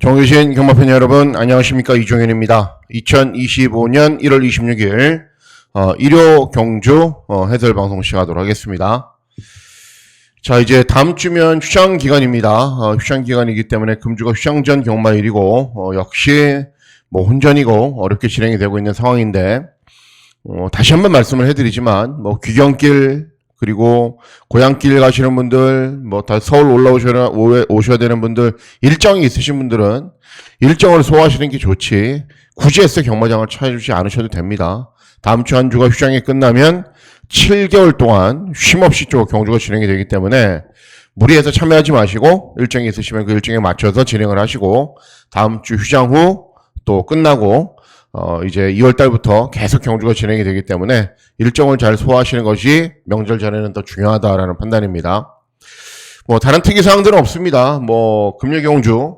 정규신 경마팬 여러분 안녕하십니까, 이종현입니다. 2025년 1월 26일 일요 경주 해설 방송 시작하도록 하겠습니다. 자, 이제 다음 주면 휴장 기간입니다. 휴장 기간이기 때문에 금주가 휴장전 경마일이고 역시 뭐 혼전이고 어렵게 진행이 되고 있는 상황인데 다시 한번 말씀을 해드리지만 뭐 귀경길 그리고 고향길 가시는 분들, 뭐 다 서울 오셔야 되는 분들, 일정이 있으신 분들은 일정을 소화하시는 게 좋지, 굳이 해서 경마장을 찾아주지 않으셔도 됩니다. 다음 주 한 주가 휴장이 끝나면 7개월 동안 쉼없이 경주가 진행이 되기 때문에 무리해서 참여하지 마시고 일정이 있으시면 그 일정에 맞춰서 진행을 하시고, 다음 주 휴장 후 또 끝나고 이제 2월 달부터 계속 경주가 진행이 되기 때문에 일정을 잘 소화하시는 것이 명절 전에는 더 중요하다라는 판단입니다. 뭐 다른 특이사항들은 없습니다. 뭐 금요 경주,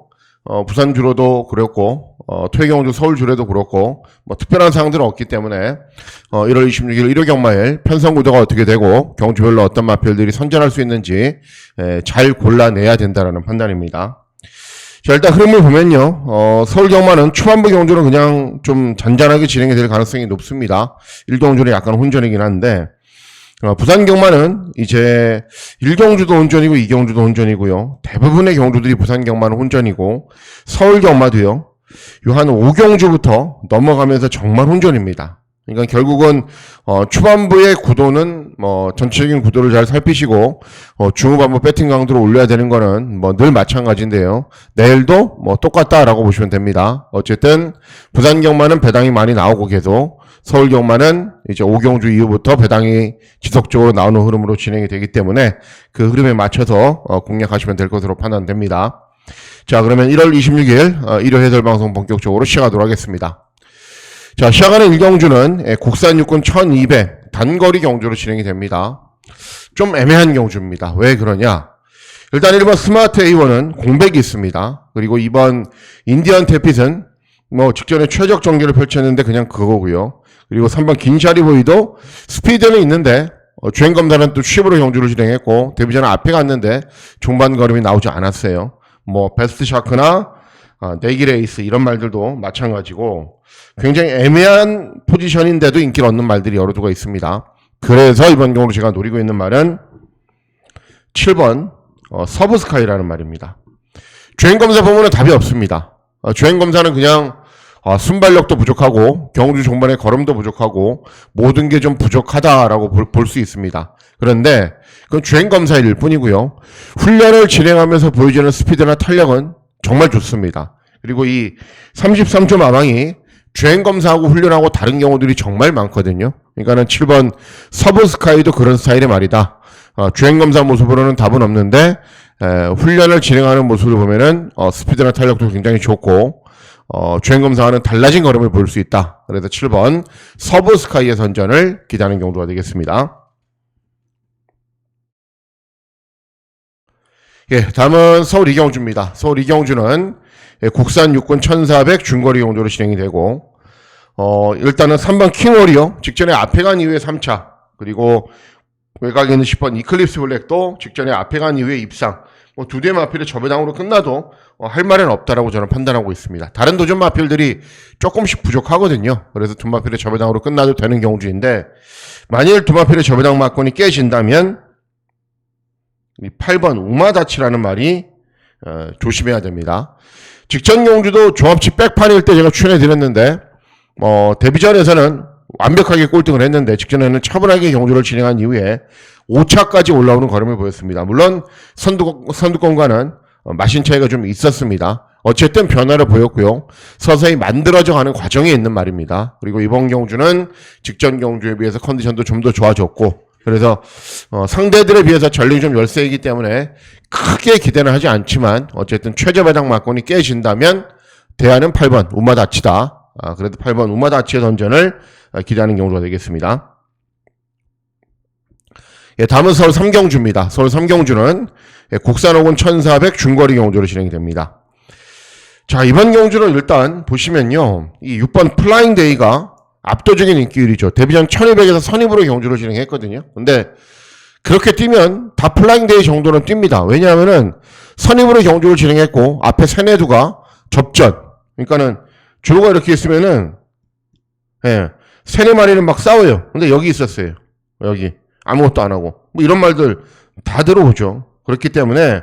부산 주로도 그렇고, 토요 경주 서울 주로도 그렇고, 뭐 특별한 사항들은 없기 때문에 1월 26일 일요 경마일 편성 구도가 어떻게 되고 경주별로 어떤 마필들이 선전할 수 있는지 잘 골라내야 된다라는 판단입니다. 자, 일단 흐름을 보면요, 서울 경마는 초반부 경주는 그냥 좀 잔잔하게 진행이 될 가능성이 높습니다. 1경주는 약간 혼전이긴 한데, 부산 경마는 이제 1경주도 혼전이고 2경주도 혼전이고요. 대부분의 경주들이 부산 경마는 혼전이고, 서울 경마도요, 요 한 5경주부터 넘어가면서 정말 혼전입니다. 그러니까 결국은 초반부의 구도는 뭐 전체적인 구도를 잘 살피시고 중후반부 배팅 강도를 올려야 되는 거는 뭐 늘 마찬가지인데요. 내일도 뭐 똑같다라고 보시면 됩니다. 어쨌든 부산 경마는 배당이 많이 나오고 계속, 서울 경마는 이제 5경주 이후부터 배당이 지속적으로 나오는 흐름으로 진행이 되기 때문에 그 흐름에 맞춰서 공략하시면 될 것으로 판단됩니다. 자, 그러면 1월 26일 일요 해설 방송 본격적으로 시작하도록 하겠습니다. 자, 시작하는 1경주는 국산 육군 1200 단거리 경주로 진행이 됩니다. 좀 애매한 경주입니다. 왜 그러냐? 일단 1번 스마트 A1은 공백이 있습니다. 그리고 2번 인디언 태핏은 뭐 직전에 최적 전개를 펼쳤는데 그냥 그거고요. 그리고 3번 긴샤리보이도 스피드는 있는데 주행 검사는 또 쉽으로 경주를 진행했고, 데뷔전에 앞에 갔는데 중반 걸음이 나오지 않았어요. 뭐 베스트 샤크나 내기레이스 이런 말들도 마찬가지고 굉장히 애매한 포지션인데도 인기를 얻는 말들이 여러 두가 있습니다. 그래서 이번 경우로 제가 노리고 있는 말은 7번 서브스카이라는 말입니다. 주행검사 보면은 답이 없습니다. 주행검사는 그냥 순발력도 부족하고 경주 종반에 걸음도 부족하고 모든 게 좀 부족하다라고 볼 수 있습니다. 그런데 그건 주행검사일 뿐이고요. 훈련을 진행하면서 보여주는 스피드나 탄력은 정말 좋습니다. 그리고 이 33초 마방이 주행검사하고 훈련하고 다른 경우들이 정말 많거든요. 그러니까는 7번 서브스카이도 그런 스타일의 말이다. 주행검사 모습으로는 답은 없는데 훈련을 진행하는 모습을 보면은 스피드나 탄력도 굉장히 좋고 주행검사와는 달라진 걸음을 볼 수 있다. 그래서 7번 서브스카이의 선전을 기대하는 경주가 되겠습니다. 예, 다음은 서울 2경주입니다. 서울 2경주는 국산 육군 1400 중거리 경주로 진행이 되고, 일단은 3번 킹워리어 직전에 앞에 간 이후에 3차, 그리고 외곽에 있는 10번 이클립스 블랙도 직전에 앞에 간 이후에 입상, 뭐 두 대의 마필이 저배당으로 끝나도 할 말은 없다라고 저는 판단하고 있습니다. 다른 도전 마필들이 조금씩 부족하거든요. 그래서 두 마필의 저배당으로 끝나도 되는 경주인데, 만일 두 마필의 저배당 막권이 깨진다면 이 8번 우마다치라는 말이 조심해야 됩니다. 직전 경주도 조합치 백판일 때 제가 추천해드렸는데 데뷔전에서는 완벽하게 꼴등을 했는데 직전에는 차분하게 경주를 진행한 이후에 5차까지 올라오는 걸음을 보였습니다. 물론 선두권과는 마신 차이가 좀 있었습니다. 어쨌든 변화를 보였고요. 서서히 만들어져 가는 과정에 있는 말입니다. 그리고 이번 경주는 직전 경주에 비해서 컨디션도 좀 더 좋아졌고, 그래서 상대들에 비해서 전력이 좀 열세이기 때문에 크게 기대는 하지 않지만 어쨌든 최저 배당 막권이 깨진다면 대안은 8번 우마다치다. 그래도 8번 우마다치의 선전을 기대하는 경우가 되겠습니다. 예, 다음은 서울 3경주입니다. 서울 3경주는 국산 호군 1400 중거리 경주로 진행이 됩니다. 자, 이번 경주는 일단 보시면요, 이 6번 플라잉 데이가 압도적인 인기율이죠. 데뷔전 1200에서 선입으로 경주를 진행했거든요. 근데 그렇게 뛰면 다 플라잉 데이 정도는 뜁니다. 왜냐하면은 선입으로 경주를 진행했고 앞에 세네두가 접전. 그러니까는 주로가 이렇게 있으면은, 예, 세네 마리는 막 싸워요. 근데 여기 있었어요. 여기. 아무것도 안 하고. 뭐 이런 말들 다 들어오죠. 그렇기 때문에,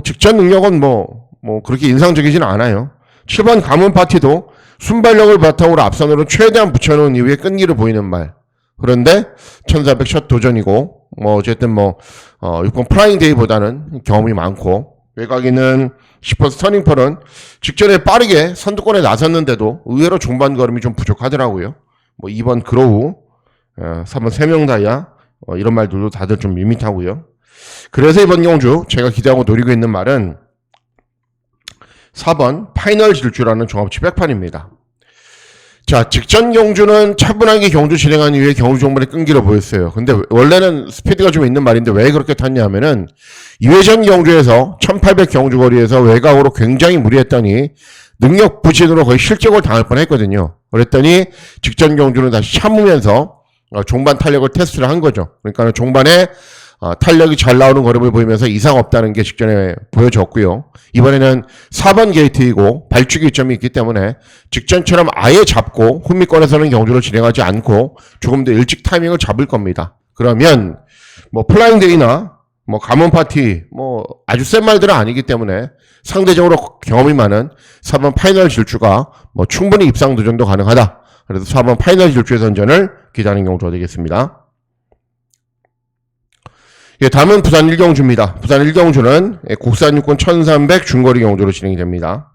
직전 능력은 그렇게 인상적이지는 않아요. 7번 가문 파티도 순발력을 바탕으로 앞선으로 최대한 붙여놓은 이후에 끈기를 보이는 말. 그런데 1400 첫 도전이고, 어쨌든 6번 프라잉 데이보다는 경험이 많고, 외곽이는 10번 스터닝펄은 직전에 빠르게 선두권에 나섰는데도 의외로 중반 걸음이 좀 부족하더라고요. 2번 그로우, 3번 세명다이아, 이런 말들도 다들 좀 밋밋하고요. 그래서 이번 경주 제가 기대하고 노리고 있는 말은 4번 파이널 질주라는 종합치 백판입니다. 자, 직전 경주는 차분하게 경주 진행한 이후에 경주 종반에 끈기를 보였어요. 근데 원래는 스피드가 좀 있는 말인데 왜 그렇게 탔냐 하면은 2회전 경주에서 1800 경주 거리에서 외곽으로 굉장히 무리했더니 능력 부진으로 거의 실격을 당할 뻔했거든요. 그랬더니 직전 경주는 다시 참으면서 종반 탄력을 테스트를 한 거죠. 그러니까 종반에 탄력이 잘 나오는 걸음을 보이면서 이상 없다는 게 직전에 보여졌고요. 이번에는 4번 게이트이고 발주기 점이 있기 때문에 직전처럼 아예 잡고 훈미권에서는 경주를 진행하지 않고 조금 더 일찍 타이밍을 잡을 겁니다. 그러면 플라잉 데이나 가문 파티 아주 센 말들은 아니기 때문에 상대적으로 경험이 많은 4번 파이널 질주가 충분히 입상 도전도 가능하다. 그래서 4번 파이널 질주의 선전을 기다리는 경주가 되겠습니다. 예, 다음은 부산 1경주입니다. 부산 1경주는 국산 육군 1300 중거리 경주로 진행이 됩니다.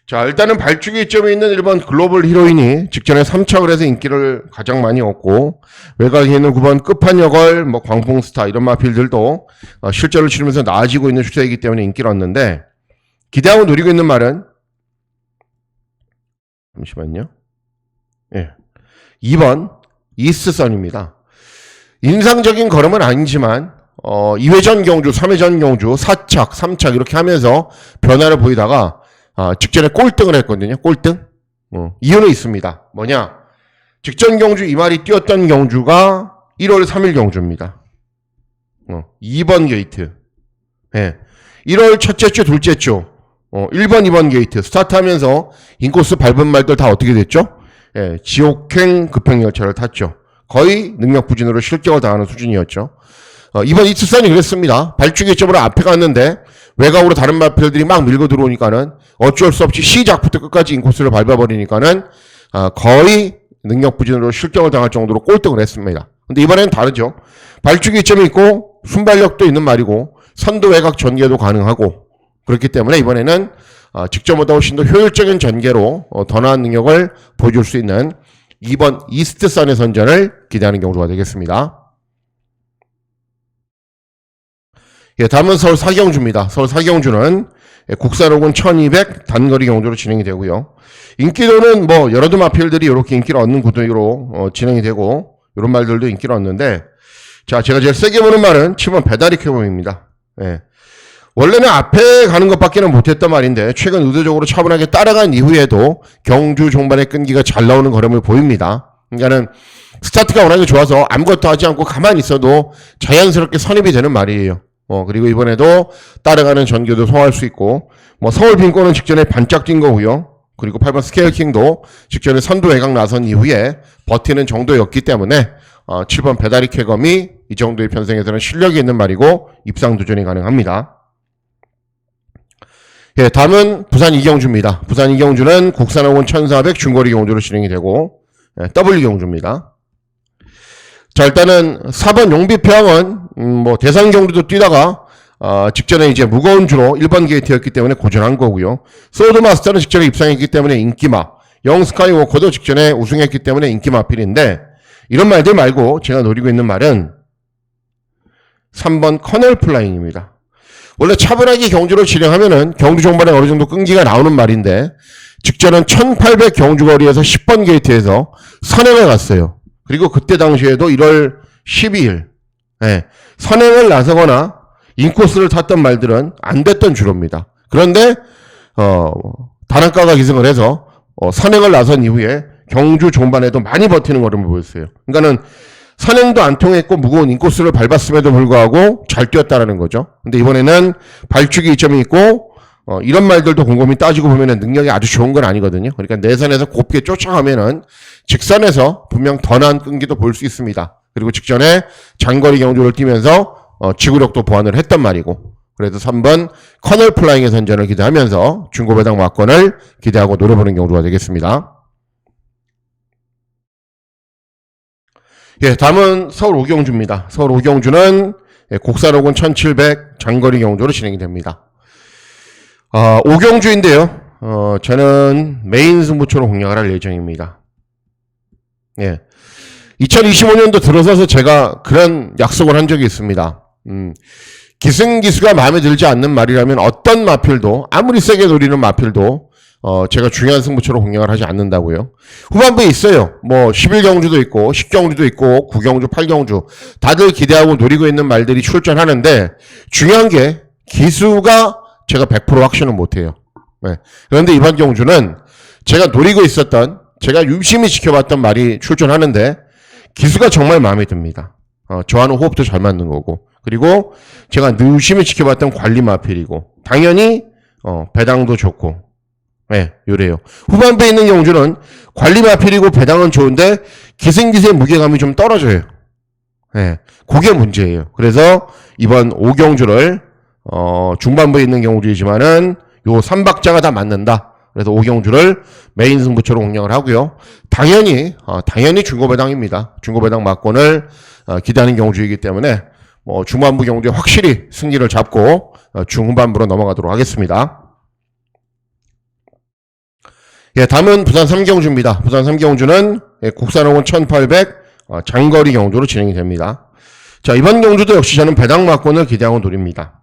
자, 일단은 발주기 이점에 있는 1번 글로벌 히로인이 직전에 3착을 해서 인기를 가장 많이 얻고, 외곽에 있는 9번 끝판여걸, 광풍스타 이런 마필들도 실전을 치르면서 나아지고 있는 추세이기 때문에 인기를 얻는데, 기대하고 누리고 있는 말은 잠시만요. 예, 2번 이스트선입니다. 인상적인 걸음은 아니지만 2회전 경주, 3회전 경주, 4착, 3착 이렇게 하면서 변화를 보이다가 직전에 꼴등을 했거든요. 꼴등. 이유는 있습니다. 뭐냐? 직전 경주 이말이 뛰었던 경주가 1월 3일 경주입니다. 2번 게이트. 예. 1월 첫째 주, 둘째 주. 1번, 2번 게이트. 스타트하면서 인코스 밟은 말들 다 어떻게 됐죠? 예. 지옥행 급행열차를 탔죠. 거의 능력 부진으로 실격을 당하는 수준이었죠. 이번 이트선이 그랬습니다. 발주기 점으로 앞에 갔는데 외곽으로 다른 마필들이 막 밀고 들어오니까는 어쩔 수 없이 시작부터 끝까지 인코스를 밟아버리니까는 거의 능력 부진으로 실격을 당할 정도로 꼴등을 했습니다. 근데 이번에는 다르죠. 발주기 점이 있고 순발력도 있는 말이고 선두 외곽 전개도 가능하고, 그렇기 때문에 이번에는 직전보다 훨씬 더 효율적인 전개로 더 나은 능력을 보여줄 수 있는 2번 이스트선의 선전을 기대하는 경우가 되겠습니다. 예, 다음은 서울 사경주입니다. 서울 사경주는 국산호군 1200 단거리 경주로 진행이 되고요. 인기도는 여러 마필들이 이렇게 인기를 얻는 구도로 진행이 되고, 이런 말들도 인기를 얻는데, 자, 제가 제일 세게 보는 말은 7번 배다리 쾌범입니다. 예. 원래는 앞에 가는 것밖에는 못했단 말인데 최근 의도적으로 차분하게 따라간 이후에도 경주 종반의 끈기가 잘 나오는 걸음을 보입니다. 그러니까는 스타트가 워낙에 좋아서 아무것도 하지 않고 가만히 있어도 자연스럽게 선입이 되는 말이에요. 그리고 이번에도 따라가는 전개도 소화할 수 있고, 서울 빈권은 직전에 반짝 뛴 거고요. 그리고 8번 스케일킹도 직전에 선두 외곽 나선 이후에 버티는 정도였기 때문에 7번 배다리 쾌검이 이 정도의 편성에서는 실력이 있는 말이고 입상 도전이 가능합니다. 예, 다음은 부산 이경주입니다. 부산 이경주는 국산호군 1400 중거리 경주로 진행이 되고, W 경주입니다. 자, 일단은 4번 용비평은 대상 경주도 뛰다가 직전에 이제 무거운 주로 1번 게이트였기 때문에 고전한 거고요. 소드마스터는 직전에 입상했기 때문에 인기마, 영스카이워커도 직전에 우승했기 때문에 인기마필인데, 이런 말들 말고 제가 노리고 있는 말은 3번 커널 플라잉입니다. 원래 차분하게 경주를 진행하면은 경주 종반에 어느 정도 끈기가 나오는 말인데, 직전은 1800 경주 거리에서 10번 게이트에서 선행을 갔어요. 그리고 그때 당시에도 1월 12일, 선행을 나서거나 인코스를 탔던 말들은 안 됐던 주로입니다. 그런데, 단안가가 기승을 해서, 선행을 나선 이후에 경주 종반에도 많이 버티는 걸음을 보였어요. 그러니까는 선행도 안 통했고 무거운 인코스를 밟았음에도 불구하고 잘 뛰었다라는 거죠. 근데 이번에는 발주기 이점이 있고 이런 말들도 곰곰이 따지고 보면은 능력이 아주 좋은 건 아니거든요. 그러니까 내선에서 곱게 쫓아가면은 직선에서 분명 더 나은 끈기도 볼 수 있습니다. 그리고 직전에 장거리 경주를 뛰면서 지구력도 보완을 했단 말이고, 그래서 3번 커널 플라잉의 선전을 기대하면서 중고배당 막권을 기대하고 노려보는 경주가 되겠습니다. 예, 다음은 서울 오경주입니다. 서울 오경주는 곡사로군 1700 장거리 경주로 진행이 됩니다. 오경주인데요. 저는 메인 승부처로 공략을 할 예정입니다. 예. 2025년도 들어서서 제가 그런 약속을 한 적이 있습니다. 기승기수가 마음에 들지 않는 말이라면 어떤 마필도, 아무리 세게 노리는 마필도 제가 중요한 승부처로 공략을 하지 않는다고요. 후반부에 있어요. 뭐 11경주도 있고 10경주도 있고 9경주, 8경주 다들 기대하고 노리고 있는 말들이 출전하는데, 중요한 게 기수가 제가 100% 확신은 못해요. 네. 그런데 이번 경주는 제가 노리고 있었던, 제가 유심히 지켜봤던 말이 출전하는데 기수가 정말 마음에 듭니다. 저와는 호흡도 잘 맞는 거고, 그리고 제가 유심히 지켜봤던 관리 마필이고, 당연히 배당도 좋고, 네, 요래요. 후반부에 있는 경주는 관리 마필이고 배당은 좋은데 기승기수의 무게감이 좀 떨어져요. 네, 그게 문제예요. 그래서 이번 5경주를 중반부에 있는 경주이지만은 요 3박자가 다 맞는다. 그래서 5경주를 메인 승부처로 공략을 하고요. 당연히 중고배당입니다. 중고배당 막권을 기대하는 경주이기 때문에 중반부 경주에 확실히 승리를 잡고 중후반부로 넘어가도록 하겠습니다. 예, 다음은 부산 3경주입니다. 부산 3경주는 국산호군 1800 장거리 경주로 진행이 됩니다. 자, 이번 경주도 역시 저는 배당 막권을 기대하고 노립니다.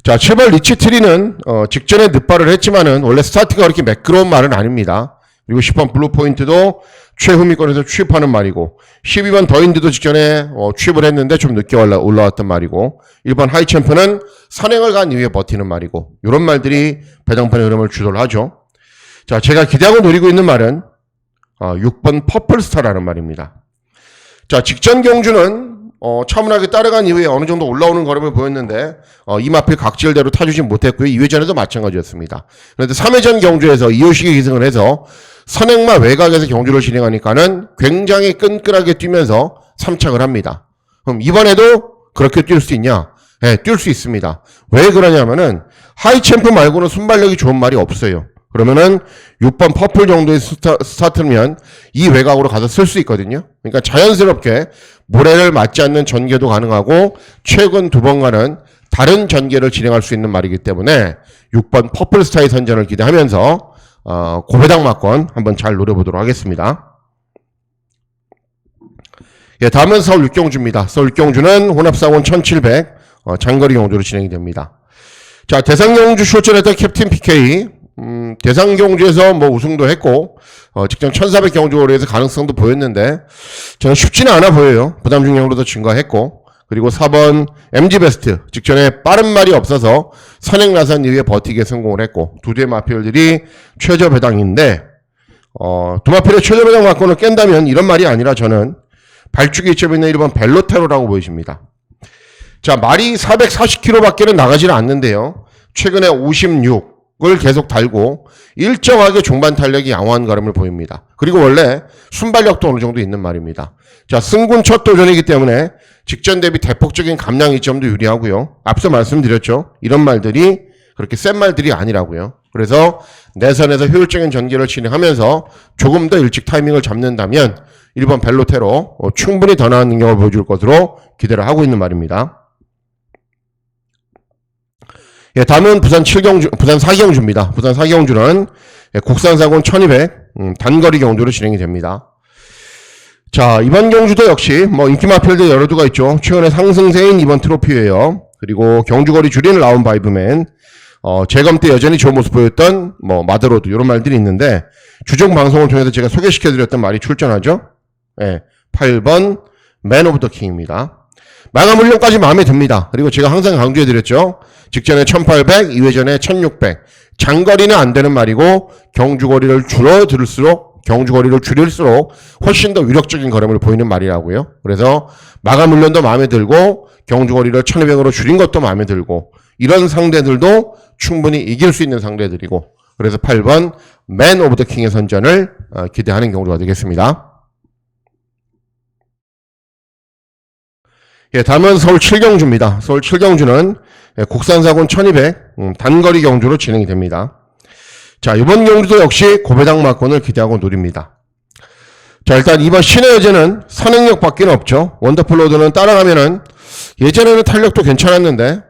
자, 7번 리치트리는 직전에 늑발을 했지만은 원래 스타트가 그렇게 매끄러운 말은 아닙니다. 그리고 10번 블루포인트도 최후미권에서 취입하는 말이고, 12번 더인드도 직전에 취입을 했는데 좀 늦게 올라왔던 말이고, 1번 하이챔프는 선행을 간 이후에 버티는 말이고, 이런 말들이 배당판의 흐름을 주도를 하죠. 자, 제가 기대하고 노리고 있는 말은 6번 퍼플스타라는 말입니다. 자, 직전 경주는 차분하게 따라간 이후에 어느 정도 올라오는 걸음을 보였는데 이 마필 각질대로 타주지 못했고요. 2회전에도 마찬가지였습니다. 그런데 3회전 경주에서 이호식이 기승을 해서 선행마 외곽에서 경주를 진행하니까는 굉장히 끈끈하게 뛰면서 3착을 합니다. 그럼 이번에도 그렇게 뛸 수 있냐? 네, 뛸 수 있습니다. 왜 그러냐면은 하이챔프 말고는 순발력이 좋은 말이 없어요. 그러면은 6번 퍼플 정도의 스타트면 이 외곽으로 가서 쓸 수 있거든요. 그러니까 자연스럽게 모래를 맞지 않는 전개도 가능하고 최근 2번과는 다른 전개를 진행할 수 있는 말이기 때문에 6번 퍼플 스타의 선전을 기대하면서 고배당 막권 한번 잘 노려보도록 하겠습니다. 예, 다음은 서울 6경주입니다. 서울 6경주는 혼합사원 1700 장거리 경주로 진행이 됩니다. 자, 대상경주 출전했던 캡틴 PK, 대상경주에서 우승도 했고, 직전 1400 경주거리에서 가능성도 보였는데, 저는 쉽지는 않아 보여요. 부담 중량으로도 증가했고, 그리고 4번 MG베스트, 직전에 빠른 말이 없어서 선행 나선 이후에 버티기에 성공을 했고, 두 대의 마필들이 최저 배당인데, 두 마필의 최저 배당 막권을 깬다면 이런 말이 아니라 저는 발주기 이점에 있는 1번 벨로테로라고 보여집니다. 자, 말이 440km 밖에는 나가지는 않는데요. 최근에 56을 계속 달고 일정하게 종반 탄력이 양호한 걸음을 보입니다. 그리고 원래 순발력도 어느 정도 있는 말입니다. 자, 승군 첫 도전이기 때문에 직전 대비 대폭적인 감량 이점도 유리하고요. 앞서 말씀드렸죠. 이런 말들이 그렇게 센 말들이 아니라고요. 그래서 내선에서 효율적인 전개를 진행하면서 조금 더 일찍 타이밍을 잡는다면 1번 벨로테로 충분히 더 나은 능력을 보여줄 것으로 기대를 하고 있는 말입니다. 예, 다음은 부산 4경주입니다. 부산 4경주는 국산사군 1200 단거리 경주로 진행이 됩니다. 자, 이번 경주도 역시 인기 마필들 여러 두가 있죠. 최근에 상승세인 이번 트로피예요. 그리고 경주거리 줄이는 라운 바이브맨, 재검 때 여전히 좋은 모습 보였던 마드로드, 이런 말들이 있는데, 주중 방송을 통해서 제가 소개시켜드렸던 말이 출전하죠. 예, 8번 맨 오브 더 킹입니다. 마감 훈련까지 마음에 듭니다. 그리고 제가 항상 강조해드렸죠. 직전에 1800, 2회전에 1600. 장거리는 안 되는 말이고, 경주거리를 줄일수록 훨씬 더 위력적인 걸음을 보이는 말이라고요. 그래서 마감 훈련도 마음에 들고, 경주거리를 1200으로 줄인 것도 마음에 들고, 이런 상대들도 충분히 이길 수 있는 상대들이고, 그래서 8번 맨 오브 더 킹의 선전을 기대하는 경우가 되겠습니다. 예, 다음은 서울 7경주입니다. 서울 7경주는 국산사군 1200 단거리 경주로 진행이 됩니다. 자, 이번 경주도 역시 고배당 막권을 기대하고 노립니다. 자, 일단 이번 신의 여제는 선행력밖에 없죠. 원더풀로드는 따라가면은 예전에는 탄력도 괜찮았는데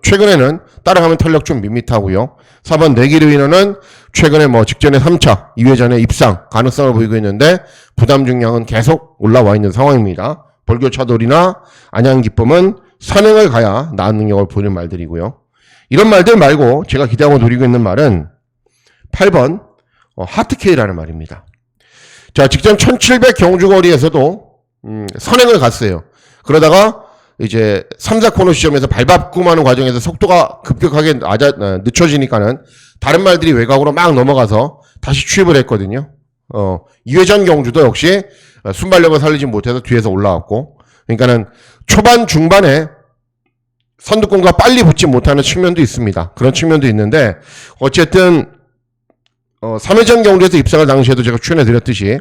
최근에는 따라가면 탄력 좀 밋밋하고요. 4번 내기르 위너는 최근에 직전에 3차 2회전에 입상 가능성을 보이고 있는데 부담 중량은 계속 올라와 있는 상황입니다. 벌교차돌이나 안양기쁨은 선행을 가야 나은 능력을 보이는 말들이고요. 이런 말들 말고 제가 기대하고 노리고 있는 말은 8번 하트케이라는 말입니다. 자, 직전 1700 경주거리에서도 선행을 갔어요. 그러다가 이제 3, 4코너 시점에서 밟았고 하는 과정에서 속도가 급격하게 늦춰지니까는 다른 말들이 외곽으로 막 넘어가서 다시 추입을 했거든요. 2회전 경주도 역시 순발력을 살리지 못해서 뒤에서 올라왔고, 그러니까는 초반 중반에 선두권과 빨리 붙지 못하는 측면도 있습니다. 그런 측면도 있는데 어쨌든 3회전 경주에서 입상을 당시에도 제가 추천해드렸듯이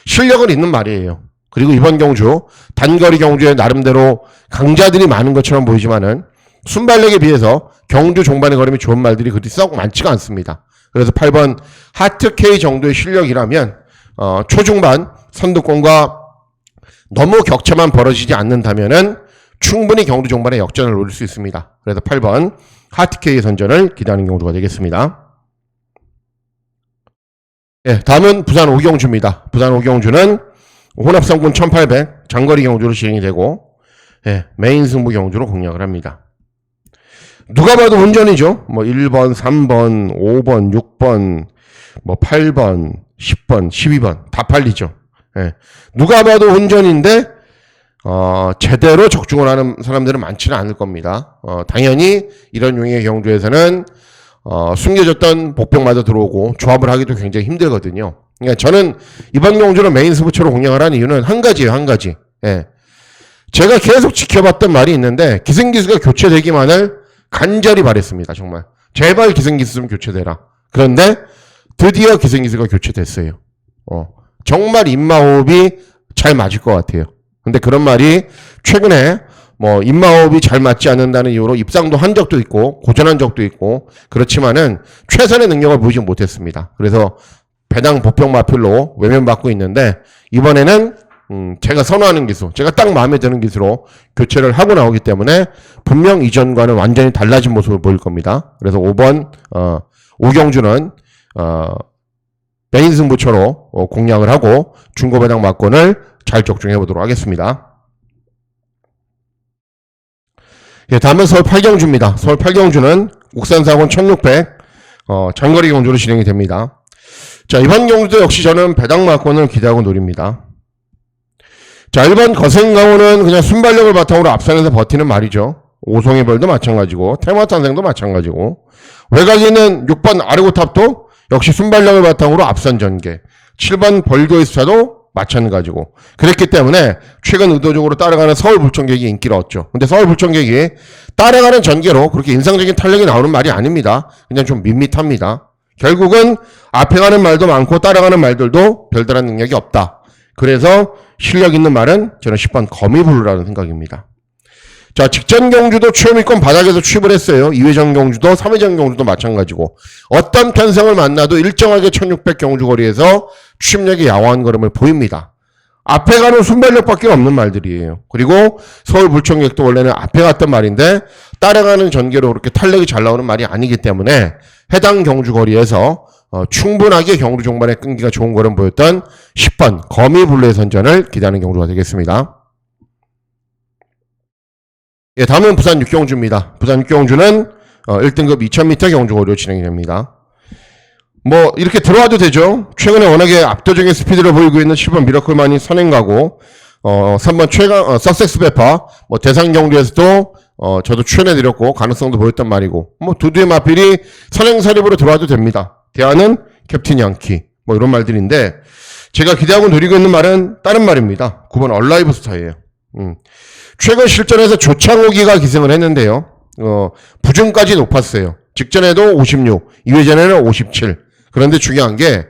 실력은 있는 말이에요. 그리고 이번 경주 단거리 경주에 나름대로 강자들이 많은 것처럼 보이지만은 순발력에 비해서 경주 종반의 걸음이 좋은 말들이 그리 썩 많지가 않습니다. 그래서 8번 하트K 정도의 실력이라면 초중반 선두권과 너무 격차만 벌어지지 않는다면은 충분히 경주 종반에 역전을 노릴 수 있습니다. 그래서 8번 하트K 선전을 기대하는 경주가 되겠습니다. 예, 다음은 부산 오경주입니다. 부산 오경주는 혼합성군 1800 장거리 경주로 진행이 되고, 예, 메인 승부 경주로 공략을 합니다. 누가 봐도 운전이죠. 1번, 3번, 5번, 6번, 8번, 10번, 12번 다 팔리죠. 예, 누가 봐도 운전인데 제대로 적중을 하는 사람들은 많지는 않을 겁니다. 당연히 이런 용의 경주에서는 숨겨졌던 복병마저 들어오고 조합을 하기도 굉장히 힘들거든요. 그러니까 저는 이번 경주를 메인 스포츠로 공략을 한 이유는 한 가지예요, 한 가지. 예. 제가 계속 지켜봤던 말이 있는데 기승기수가 교체되기만을 간절히 바랬습니다, 정말. 제발 기승기수 좀 교체되라. 그런데 드디어 기승기수가 교체됐어요. 정말 입마호흡이 잘 맞을 것 같아요. 근데 그런 말이 최근에 입마호흡이 잘 맞지 않는다는 이유로 입상도 한 적도 있고 고전한 적도 있고 그렇지만은 최선의 능력을 보이지 못했습니다. 그래서 배당 복병 마필로 외면받고 있는데 이번에는 제가 선호하는 기수, 제가 딱 마음에 드는 기수로 교체를 하고 나오기 때문에 분명 이전과는 완전히 달라진 모습을 보일 겁니다. 그래서 5번 오경주는 메인 승부처로 공략을 하고 중고배당 막권을 잘 적중해 보도록 하겠습니다. 예, 다음은 서울 8경주입니다. 서울 8경주는 국산사건 1600 장거리 경주로 진행이 됩니다. 자, 이번 경주도 역시 저는 배당 막권을 기대하고 노립니다. 자, 1번 거센강호는 그냥 순발력을 바탕으로 앞선에서 버티는 말이죠. 오송의 별도 마찬가지고 테마탄생도 마찬가지고 외곽에 있는 6번 아르고탑도 역시 순발력을 바탕으로 앞선 전개, 7번 벌교이스차도 마찬가지고 그랬기 때문에 최근 의도적으로 따라가는 서울 불청객이 인기를 얻죠. 근데 서울 불청객이 따라가는 전개로 그렇게 인상적인 탄력이 나오는 말이 아닙니다. 그냥 좀 밋밋합니다. 결국은 앞에 가는 말도 많고 따라가는 말들도 별다른 능력이 없다. 그래서 실력 있는 말은 저는 10번 거미블루라는 생각입니다. 자, 직전 경주도 최후위권 바닥에서 취입을 했어요. 2회전 경주도 3회전 경주도 마찬가지고 어떤 편성을 만나도 일정하게 1600 경주거리에서 취입력이 야호한 걸음을 보입니다. 앞에 가는 순발력밖에 없는 말들이에요. 그리고 서울 불청객도 원래는 앞에 갔던 말인데 따라가는 전개로 그렇게 탄력이 잘 나오는 말이 아니기 때문에 해당 경주거리에서 충분하게 경주 종반에 끈기가 좋은 걸음 보였던 10번 거미블루의 선전을 기대하는 경주가 되겠습니다. 예, 다음은 부산 6경주입니다. 부산 6경주는 1등급 2000m 경주거리로 진행이 됩니다. 이렇게 들어와도 되죠. 최근에 워낙에 압도적인 스피드를 보이고 있는 7번 미러클만이 선행가고 3번 석섹스 베파 대상 경주에서도 저도 추천해드렸고 가능성도 보였단 말이고 두두의 마필이 선행사립으로 들어와도 됩니다. 대안은 캡틴 양키 이런 말들인데 제가 기대하고 노리고 있는 말은 다른 말입니다. 9번 얼라이브 스타예요. 최근 실전에서 조창욱이가 기승을 했는데요. 부준까지 높았어요. 직전에도 56, 2회 전에는 57. 그런데 중요한 게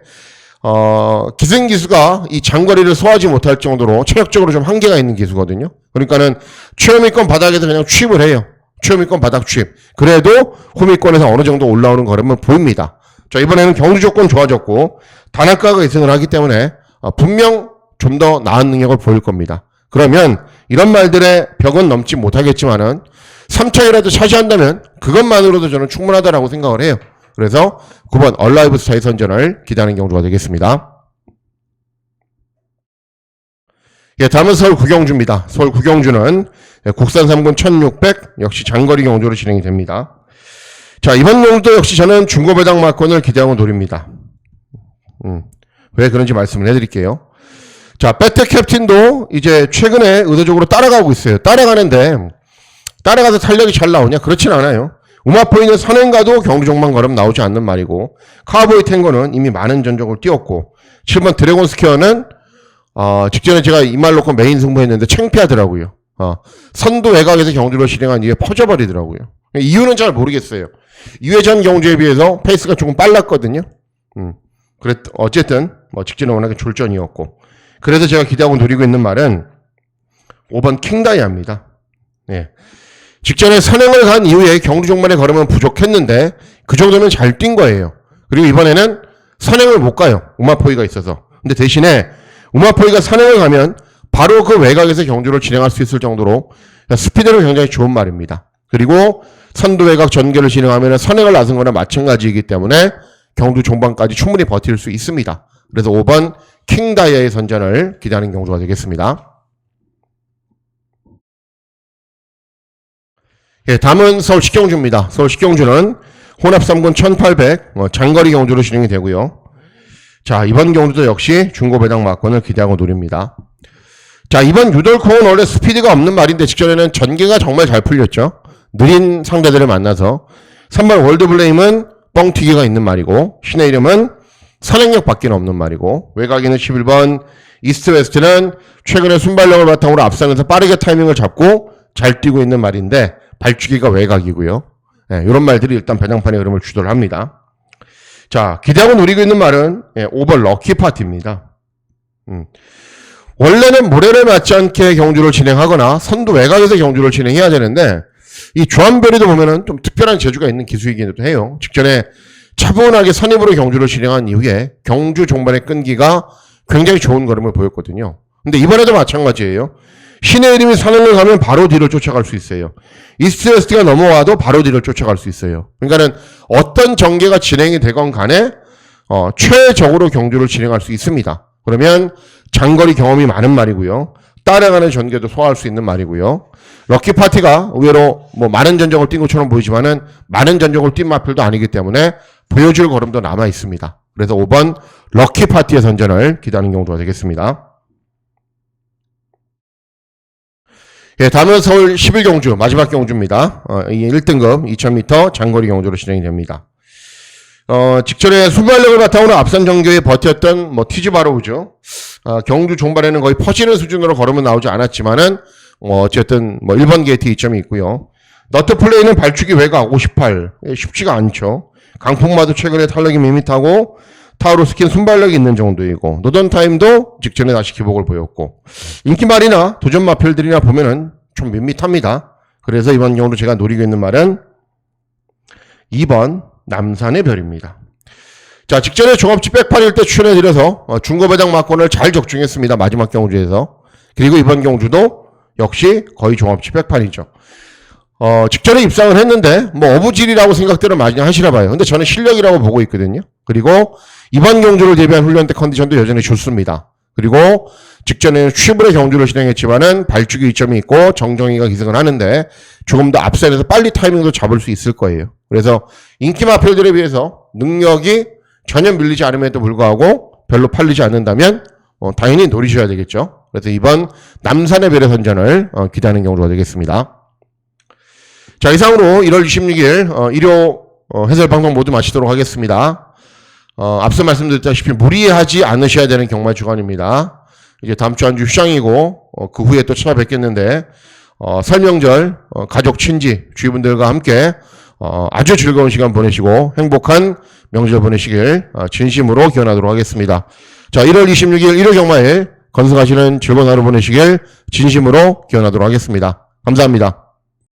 기승기수가 이 장거리를 소화하지 못할 정도로 체력적으로 좀 한계가 있는 기수거든요. 그러니까는 최후위권 바닥에서 그냥 취입을 해요. 최후위권 바닥 취입. 그래도 후위권에서 어느 정도 올라오는 걸음은 보입니다. 자, 이번에는 경주 조건 좋아졌고 단학가가 계승을 하기 때문에 분명 좀 더 나은 능력을 보일 겁니다. 그러면 이런 말들의 벽은 넘지 못하겠지만은 3차이라도 차지한다면 그것만으로도 저는 충분하다라고 생각을 해요. 그래서 9번 얼라이브 스타의 선전을 기대하는 경주가 되겠습니다. 예, 다음은 서울 구경주입니다. 서울 구경주는 국산 3군 1600 역시 장거리 경주로 진행이 됩니다. 자, 이번 경주도 역시 저는 중고배당 막권을 기대하고 노립니다. 왜 그런지 말씀을 해드릴게요. 자, 배트 캡틴도 이제 최근에 의도적으로 따라가고 있어요. 따라가서 탄력이 잘 나오냐? 그렇진 않아요. 우마포이는 선행가도 경주 종만 걸음 나오지 않는 말이고, 카우보이 탱고는 이미 많은 전적을 띄웠고, 7번 드래곤 스퀘어는 직전에 제가 이 말 놓고 메인 승부했는데 창피하더라고요. 선두 외곽에서 경주를 실행한 이후에 퍼져버리더라고요. 이유는 잘 모르겠어요. 2회 전 경주에 비해서 페이스가 조금 빨랐거든요. 어쨌든 직전에 워낙에 졸전이었고, 그래서 제가 기대하고 노리고 있는 말은 5번 킹다이아입니다. 네. 직전에 선행을 간 이후에 경주 종말의 걸음은 부족했는데 그 정도면 잘 뛴 거예요. 그리고 이번에는 선행을 못 가요. 우마포이가 있어서. 근데 대신에 우마포이가 선행을 가면 바로 그 외곽에서 경주를 진행할 수 있을 정도로 스피드는 굉장히 좋은 말입니다. 그리고 선두 외곽 전개를 진행하면 선행을 나선 거나 마찬가지이기 때문에 경주 종반까지 충분히 버틸 수 있습니다. 그래서 5번 킹다이아의 선전을 기대하는 경주가 되겠습니다. 예, 다음은 서울 식경주입니다. 서울 식경주는 혼합 3군 1800 장거리 경주로 진행이 되고요. 자, 이번 경주도 역시 중고배당 막권을 기대하고 노립니다. 자, 이번 유돌콩은 원래 스피드가 없는 말인데 직전에는 전개가 정말 잘 풀렸죠. 느린 상대들을 만나서 3번 월드블레임은 뻥튀기가 있는 말이고, 신의 이름은 선행력 밖에 없는 말이고, 외곽에는 11번 이스트 웨스트는 최근에 순발력을 바탕으로 앞서면서 빠르게 타이밍을 잡고 잘 뛰고 있는 말인데 발주기가 외곽이고요. 네, 이런 말들이 일단 배당판의 흐름을 주도를 합니다. 자, 기대하고 노리고 있는 말은 5번 럭키파티입니다. 원래는 모래를 맞지 않게 경주를 진행하거나 선두 외곽에서 경주를 진행해야 되는데 이 조한별이도 보면은 좀 특별한 재주가 있는 기수이기도 해요. 직전에 차분하게 선입으로 경주를 진행한 이후에 경주 종반의 끈기가 굉장히 좋은 걸음을 보였거든요. 근데 이번에도 마찬가지예요. 신의 이름이 선행을 가면 바로 뒤를 쫓아갈 수 있어요. 이스트 웨스트가 넘어와도 바로 뒤를 쫓아갈 수 있어요. 그러니까는 어떤 전개가 진행이 되건 간에 최적으로 경주를 진행할 수 있습니다. 그러면 장거리 경험이 많은 말이고요. 따라가는 전개도 소화할 수 있는 말이고요. 럭키파티가 의외로 많은 전적을 뛴 것처럼 보이지만은 많은 전적을 뛴 마필도 아니기 때문에 보여줄 걸음도 남아 있습니다. 그래서 5번 럭키파티의 선전을 기대하는 경우가 되겠습니다. 예, 다음은 서울 11경주 마지막 경주입니다. 이 1등급 2000m 장거리 경주로 진행이 됩니다. 직전에 순발력을 바탕으로 앞선 전교에 버텼던 티즈바로우죠. 경주 종반에는 거의 퍼지는 수준으로 걸음은 나오지 않았지만은 어쨌든 1번 게이트 2점이 있고요. 너트 플레이는 발축이 외곽 58 쉽지가 않죠. 강풍마도 최근에 탄력이 밋밋하고 타우로스킨 순발력이 있는 정도이고, 노던 타임도 직전에 다시 기복을 보였고, 인기말이나 도전 마필들이나 보면은 좀 밋밋합니다. 그래서 이번 경우로 제가 노리고 있는 말은 2번 남산의 별입니다. 자, 직전에 종합지 백팔일 때 출연해드려서 중고배당 막권을 잘 적중했습니다. 마지막 경주에서. 그리고 이번 경주도 역시 거의 종합지 백판이죠. 직전에 입상을 했는데 어부질이라고 생각들을 많이 하시나 봐요. 근데 저는 실력이라고 보고 있거든요. 그리고 이번 경주를 대비한 훈련 때 컨디션도 여전히 좋습니다. 그리고 직전에는 취브의 경주를 진행했지만은 발주기 2점이 있고 정정희가 기승을 하는데 조금 더 앞선에서 빨리 타이밍도 잡을 수 있을 거예요. 그래서 인기 마필들에 비해서 능력이 전혀 밀리지 않음에도 불구하고 별로 팔리지 않는다면 당연히 노리셔야 되겠죠. 그래서 이번 남산의 별의 선전을 기대하는 경우가 되겠습니다. 자, 이상으로 1월 26일 일요 해설 방송 모두 마치도록 하겠습니다. 앞서 말씀드렸다시피 무리하지 않으셔야 되는 경마 주간입니다. 이제 다음 주 한 주 휴장이고 그 후에 또 찾아뵙겠는데 설명절, 가족, 친지, 주위분들과 함께 아주 즐거운 시간 보내시고 행복한 명절 보내시길 진심으로 기원하도록 하겠습니다. 자, 1월 26일 일요경마일 건승하시는 즐거운 하루 보내시길 진심으로 기원하도록 하겠습니다. 감사합니다.